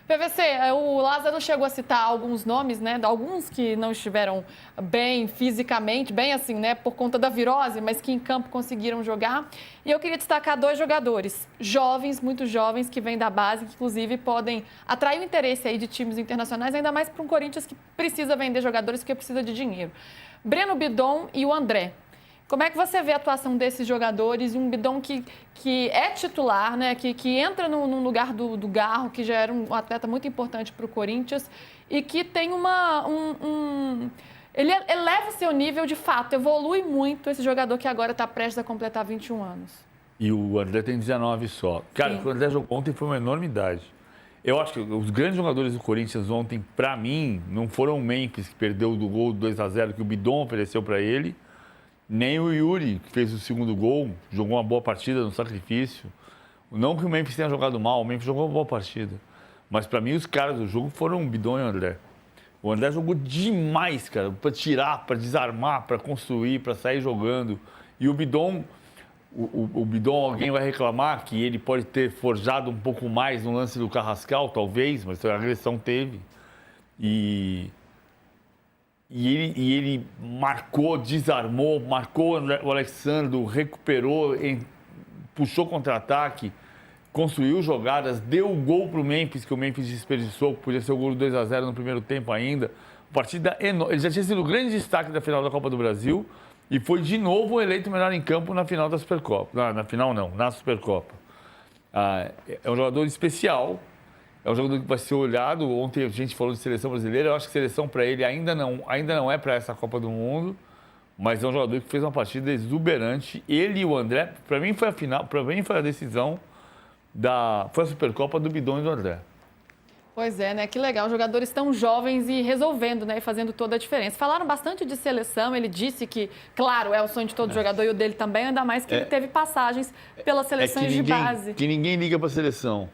PVC, o Lázaro chegou a citar alguns nomes, né? Alguns que não estiveram bem fisicamente, bem assim, né? Por conta da virose, mas que em campo conseguiram jogar. E eu queria destacar 2 jogadores jovens, muito jovens, que vêm da base, que inclusive podem atrair o interesse aí de times internacionais, ainda mais para um Corinthians que precisa vender jogadores porque precisa de dinheiro. Breno Bidon e o André. Como é que você vê a atuação desses jogadores? Um Bidon que é titular, né? que entra no lugar do Garro, que já era um atleta muito importante para o Corinthians e que tem ele eleva o seu nível de fato, evolui muito esse jogador que agora está prestes a completar 21 anos. E o André tem 19 só. Cara, o André jogou ontem foi uma enormidade. Eu acho que os grandes jogadores do Corinthians ontem, para mim, não foram o Memphis, que perdeu do gol 2-0 que o Bidon ofereceu para ele, nem o Yuri, que fez o segundo gol, jogou uma boa partida no sacrifício. Não que o Memphis tenha jogado mal, o Memphis jogou uma boa partida. Mas para mim os caras do jogo foram o Bidon e o André. O André jogou demais, cara, para tirar, para desarmar, para construir, para sair jogando. E o Bidon, o Bidon, alguém vai reclamar que ele pode ter forjado um pouco mais no lance do Carrascal, talvez, mas a agressão teve. E ele marcou, desarmou, marcou o Alexandre, recuperou, puxou contra-ataque, construiu jogadas, deu o gol para o Memphis, que o Memphis desperdiçou, que podia ser o gol do 2-0 no primeiro tempo ainda. Partida enorme. Ele já tinha sido o grande destaque da final da Copa do Brasil e foi de novo eleito melhor em campo na final da Supercopa. Na final não, na Supercopa. É um jogador especial. É um jogador que vai ser olhado. Ontem a gente falou de seleção brasileira. Eu acho que seleção para ele ainda não é para essa Copa do Mundo. Mas é um jogador que fez uma partida exuberante. Ele e o André, para mim foi a final, para mim foi a decisão foi a Supercopa do Bidon e do André. Pois é, né? Que legal. Jogadores tão jovens e resolvendo, né? E fazendo toda a diferença. Falaram bastante de seleção. Ele disse que, claro, é o sonho de todo jogador e o dele também, ainda mais que ele teve passagens pelas seleções de base. Que ninguém liga pra seleção.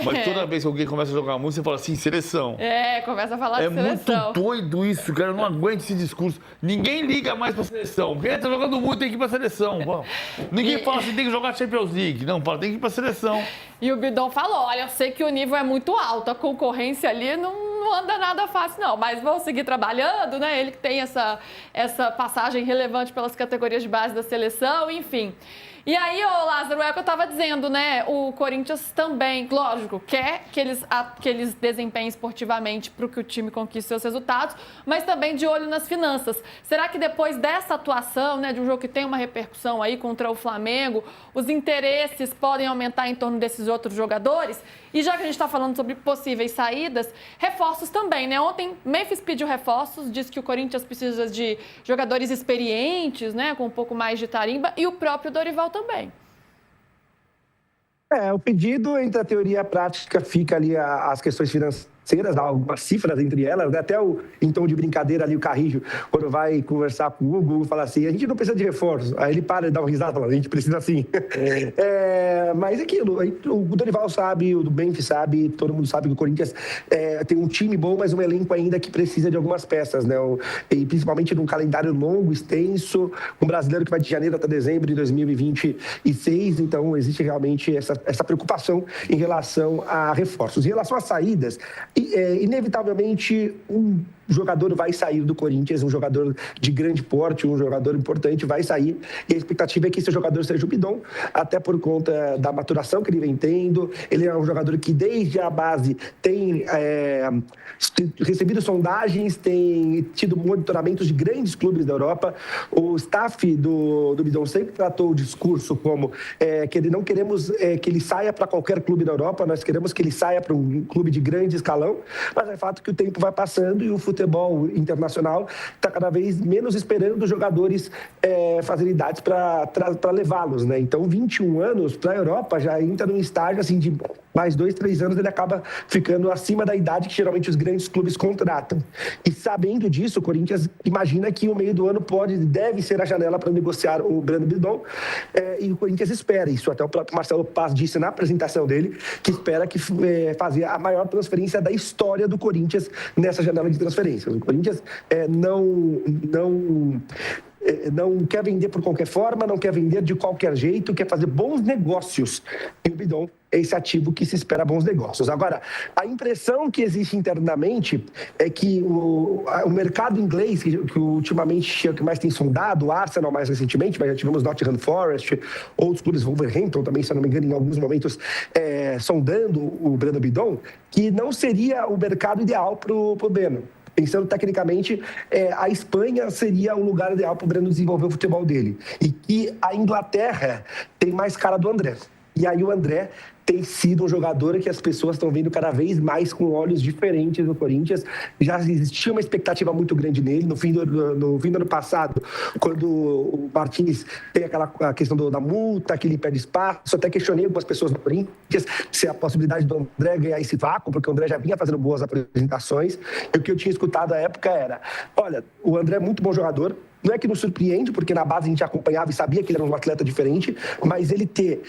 Mas toda vez que alguém começa a jogar música, você fala assim, seleção. Começa a falar de seleção. É muito doido isso, cara. Eu não aguento esse discurso. Ninguém liga mais pra seleção. Quem tá jogando muito tem que ir pra seleção. Ninguém fala assim, tem que jogar Champions League. Não, fala, tem que ir pra seleção. E o Bidon falou, olha, eu sei que o nível é muito alto, a concorrência ali não anda nada fácil não, mas vão seguir trabalhando, né? Ele que tem essa passagem relevante pelas categorias de base da seleção, enfim. E aí, Lázaro, é o que eu estava dizendo, né? O Corinthians também, lógico, quer que eles desempenhem esportivamente para que o time conquiste seus resultados, mas também de olho nas finanças. Será que depois dessa atuação, né, de um jogo que tem uma repercussão aí contra o Flamengo, os interesses podem aumentar em torno desses outros jogadores? E já que a gente está falando sobre possíveis saídas, reforços também, né? Ontem, Memphis pediu reforços, disse que o Corinthians precisa de jogadores experientes, né, com um pouco mais de tarimba, e o próprio Dorival também. O pedido entre a teoria e a prática fica ali as questões financeiras, algumas cifras entre elas, né? Até em tom de brincadeira ali o Carrijo, quando vai conversar com o Hugo, fala assim, a gente não precisa de reforço. Aí ele para e dá uma risada, fala, a gente precisa sim. Mas é aquilo, o Dorival sabe, o do Memphis sabe, todo mundo sabe que o Corinthians tem um time bom, mas um elenco ainda que precisa de algumas peças, né? E principalmente num calendário longo, extenso, um brasileiro que vai de janeiro até dezembro de 2026, então existe realmente essa preocupação em relação a reforços. Em relação às saídas, inevitavelmente um jogador vai sair do Corinthians, um jogador de grande porte, um jogador importante vai sair, e a expectativa é que esse jogador seja o Bidon, até por conta da maturação que ele vem tendo. Ele é um jogador que desde a base tem recebido sondagens, tem tido monitoramentos de grandes clubes da Europa. O staff do Bidon sempre tratou o discurso como que não queremos que ele saia para qualquer clube da Europa, nós queremos que ele saia para um clube de grande escalão, mas é fato que o tempo vai passando e o futebol internacional está cada vez menos esperando os jogadores fazerem idades para levá-los, né? Então, 21 anos para a Europa já entra num estágio assim de mais 2, 3 anos ele acaba ficando acima da idade que geralmente os grandes clubes contratam. E sabendo disso, o Corinthians imagina que o meio do ano deve ser a janela para negociar o Breno Bidon, e o Corinthians espera isso. Até o próprio Marcelo Paz disse na apresentação dele que espera que fazer a maior transferência da história do Corinthians nessa janela de transferências. O Corinthians não não quer vender por qualquer forma, não quer vender de qualquer jeito, quer fazer bons negócios. E o Bidon é esse ativo que se espera bons negócios. Agora, a impressão que existe internamente é que o mercado inglês, que ultimamente é o que mais tem sondado, o Arsenal mais recentemente, mas já tivemos Nottingham Forest, outros clubes, Wolverhampton também, se eu não me engano, em alguns momentos, sondando o Breno Bidon, que não seria o mercado ideal para o Breno. Pensando tecnicamente, a Espanha seria o lugar ideal para o Breno desenvolver o futebol dele. E que a Inglaterra tem mais cara do André. E aí o André tem sido um jogador que as pessoas estão vendo cada vez mais com olhos diferentes no Corinthians. Já existia uma expectativa muito grande nele. No fim do ano passado, quando o Martins tem a questão da multa, que ele perde espaço, até questionei algumas pessoas no Corinthians se a possibilidade do André ganhar esse vácuo, porque o André já vinha fazendo boas apresentações. E o que eu tinha escutado à época era, olha, o André é muito bom jogador, não é que nos surpreende, porque na base a gente acompanhava e sabia que ele era um atleta diferente, mas ele ter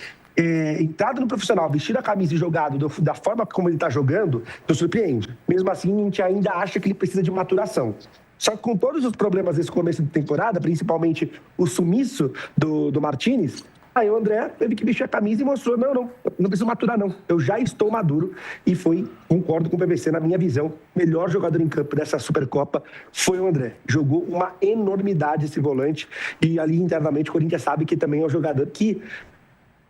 entrado no profissional, vestido a camisa e jogado da forma como ele está jogando, nos surpreende. Mesmo assim, a gente ainda acha que ele precisa de maturação. Só que com todos os problemas desse começo de temporada, principalmente o sumiço do Martins, aí o André teve que vestir a camisa e mostrou, não preciso maturar não, eu já estou maduro. E concordo com o PVC, na minha visão, melhor jogador em campo dessa Supercopa foi o André. Jogou uma enormidade esse volante e ali internamente o Corinthians sabe que também é um jogador que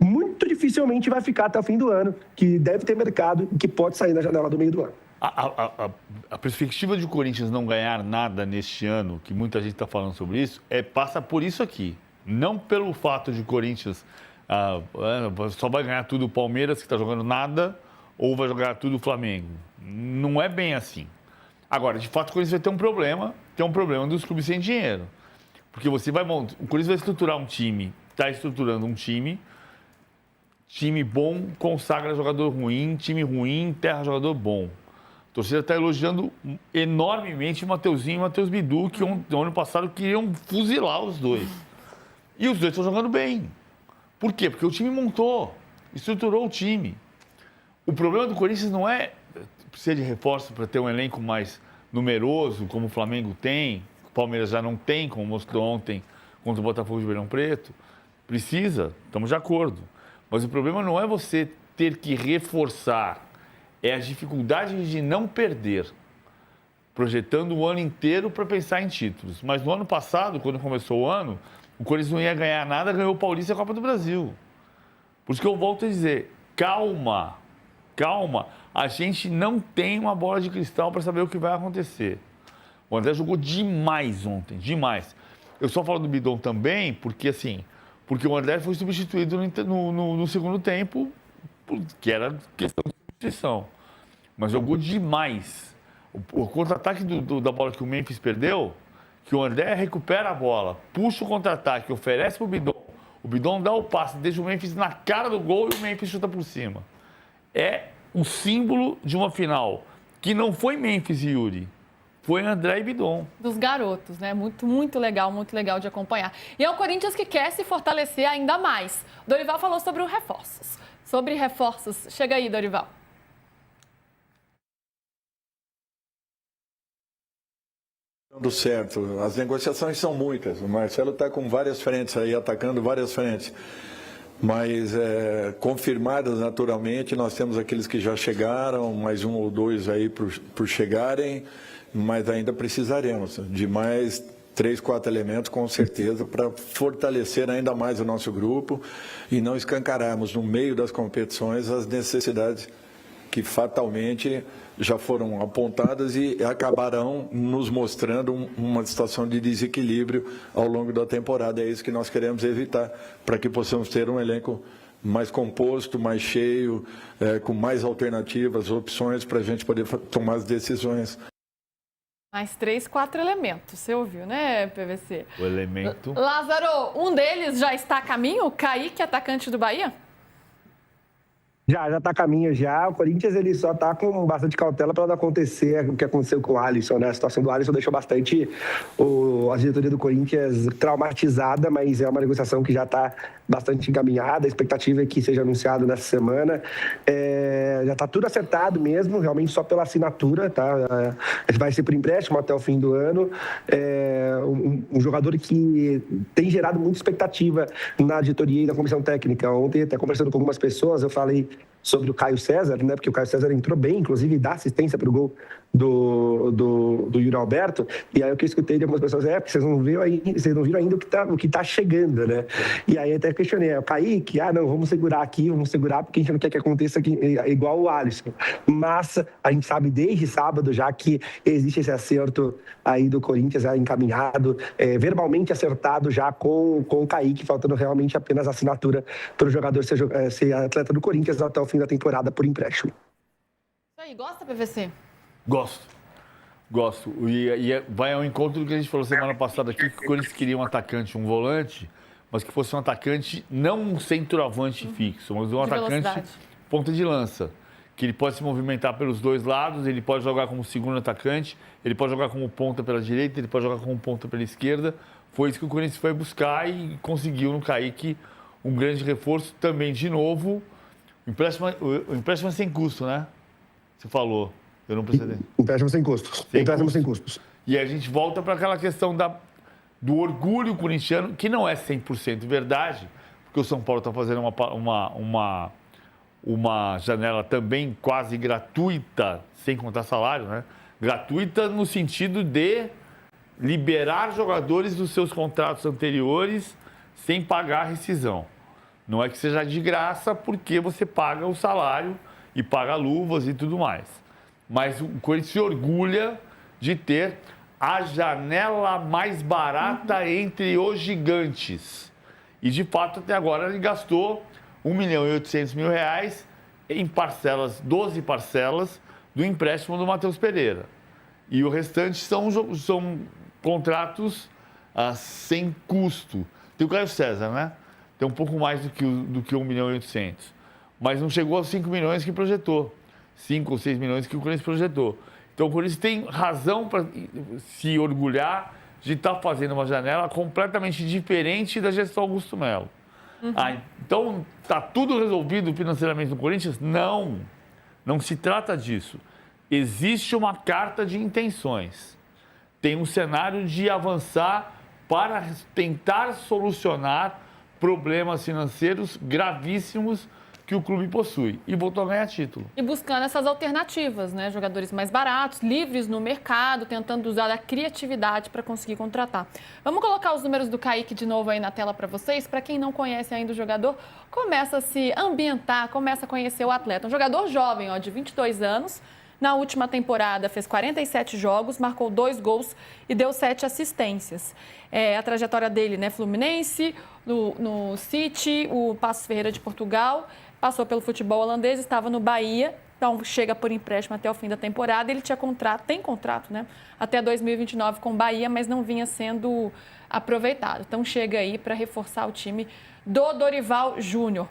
muito dificilmente vai ficar até o fim do ano, que deve ter mercado e que pode sair na janela do meio do ano. A perspectiva de o Corinthians não ganhar nada neste ano, que muita gente está falando sobre isso, passa por isso aqui. Não pelo fato de o Corinthians só vai ganhar tudo o Palmeiras, que está jogando nada, ou vai jogar tudo o Flamengo. Não é bem assim. Agora, de fato, o Corinthians vai ter um problema, que é um problema dos clubes sem dinheiro. Porque o Corinthians vai estruturar um time, está estruturando um time bom consagra jogador ruim, time ruim enterra jogador bom. A torcida está elogiando enormemente o Mateuzinho e o Matheus Bidu, que no ano passado queriam fuzilar os dois. E os dois estão jogando bem. Por quê? Porque o time montou, estruturou o time. O problema do Corinthians não é precisa de reforço para ter um elenco mais numeroso, como o Flamengo tem, o Palmeiras já não tem, como mostrou ontem contra o Botafogo de Ribeirão Preto. Precisa, estamos de acordo. Mas o problema não é você ter que reforçar, é a dificuldade de não perder, projetando o ano inteiro para pensar em títulos. Mas no ano passado, quando começou o ano, o Corinthians não ia ganhar nada, ganhou o Paulista e a Copa do Brasil. Por isso que eu volto a dizer, calma, a gente não tem uma bola de cristal para saber o que vai acontecer. O André jogou demais ontem, demais. Eu só falo do Bidon também, porque o André foi substituído no segundo tempo, que era questão de substituição. Mas jogou demais. O contra-ataque da bola que o Memphis perdeu, que o André recupera a bola, puxa o contra-ataque, oferece para o Bidon dá o passe, deixa o Memphis na cara do gol e o Memphis chuta por cima. É um símbolo de uma final, que não foi Memphis e Yuri. Foi André e Bidon. Dos garotos, né? Muito legal de acompanhar. E é o Corinthians que quer se fortalecer ainda mais. Dorival falou sobre os reforços. Sobre reforços. Chega aí, Dorival. Dando certo. As negociações são muitas. O Marcelo está com várias frentes aí, atacando várias frentes. Mas confirmadas naturalmente, nós temos aqueles que já chegaram, mais um ou dois aí por chegarem. Mas ainda precisaremos de mais 3, 4 elementos, com certeza, para fortalecer ainda mais o nosso grupo e não escancararmos no meio das competições as necessidades que fatalmente já foram apontadas e acabarão nos mostrando uma situação de desequilíbrio ao longo da temporada. É isso que nós queremos evitar, para que possamos ter um elenco mais composto, mais cheio, com mais alternativas, opções para a gente poder tomar as decisões. Mais 3, 4 elementos, você ouviu, né, PVC? O elemento... Lázaro, um deles já está a caminho? O Kaique, atacante do Bahia? Já está a caminho já. O Corinthians ele só está com bastante cautela para não acontecer o que aconteceu com o Alisson, né? A situação do Alisson deixou bastante a diretoria do Corinthians traumatizada, mas é uma negociação que já está bastante encaminhada, a expectativa é que seja anunciado nessa semana. Já está tudo acertado mesmo, realmente só pela assinatura, tá? Vai ser por empréstimo até o fim do ano. Um jogador que tem gerado muita expectativa na diretoria e na comissão técnica. Ontem, até conversando com algumas pessoas, eu falei sobre o Caio César, né? Porque o Caio César entrou bem, inclusive dá assistência para o gol do Yuri Alberto. E aí o que eu escutei de algumas pessoas porque vocês não viram ainda o que tá chegando, né? E aí até questionei, o Kaique, não, vamos segurar porque a gente não quer que aconteça aqui, igual o Alisson. Mas a gente sabe desde sábado já que existe esse acerto aí do Corinthians encaminhado, verbalmente acertado já com o Kaique, faltando realmente apenas a assinatura para o jogador ser atleta do Corinthians até o fim da temporada por empréstimo. Isso aí, gosta, PVC? Gosto. E vai ao encontro do que a gente falou semana passada aqui, que o Corinthians queria um atacante, um volante, mas que fosse um atacante, não um centroavante fixo, mas um atacante ponta de lança. Que ele pode se movimentar pelos dois lados, ele pode jogar como segundo atacante, ele pode jogar como ponta pela direita, ele pode jogar como ponta pela esquerda. Foi isso que o Corinthians foi buscar e conseguiu no Kaique um grande reforço. Também, de novo, o empréstimo é sem custo, né? Você falou, eu não percebi. Empréstimo sem custos. Empréstimo sem custos. E a gente volta para aquela questão do orgulho corintiano, que não é 100% verdade, porque o São Paulo está fazendo uma janela também quase gratuita, sem contar salário, né? Gratuita no sentido de liberar jogadores dos seus contratos anteriores sem pagar a rescisão. Não é que seja de graça, porque você paga o salário e paga luvas e tudo mais. Mas o Corinthians se orgulha de ter a janela mais barata entre os gigantes. E, de fato, até agora ele gastou R$1.800.000 em parcelas, 12 parcelas, do empréstimo do Matheus Pereira. E o restante são contratos sem custo. Tem o Caio César, né? Tem um pouco mais do que R$1.800.000. Mas não chegou aos 5 milhões que projetou. 5 ou 6 milhões que o Corinthians projetou. Então o Corinthians tem razão para se orgulhar de estar fazendo uma janela completamente diferente da gestão Augusto Melo. Então, está tudo resolvido financeiramente no Corinthians? Não, não se trata disso. Existe uma carta de intenções. Tem um cenário de avançar para tentar solucionar problemas financeiros gravíssimos que o clube possui. E voltou a ganhar título. E buscando essas alternativas, né? Jogadores mais baratos, livres no mercado, tentando usar a criatividade para conseguir contratar. Vamos colocar os números do Kaique de novo aí na tela para vocês. Para quem não conhece ainda o jogador, começa a se ambientar, começa a conhecer o atleta. Um jogador jovem, de 22 anos. Na última temporada, fez 47 jogos, marcou 2 gols e deu 7 assistências. A trajetória dele, né? Fluminense, no City, o Paços Ferreira de Portugal, passou pelo futebol holandês, estava no Bahia, então chega por empréstimo até o fim da temporada. Ele tem contrato, né? Até 2029 com o Bahia, mas não vinha sendo aproveitado. Então chega aí para reforçar o time do Dorival Júnior.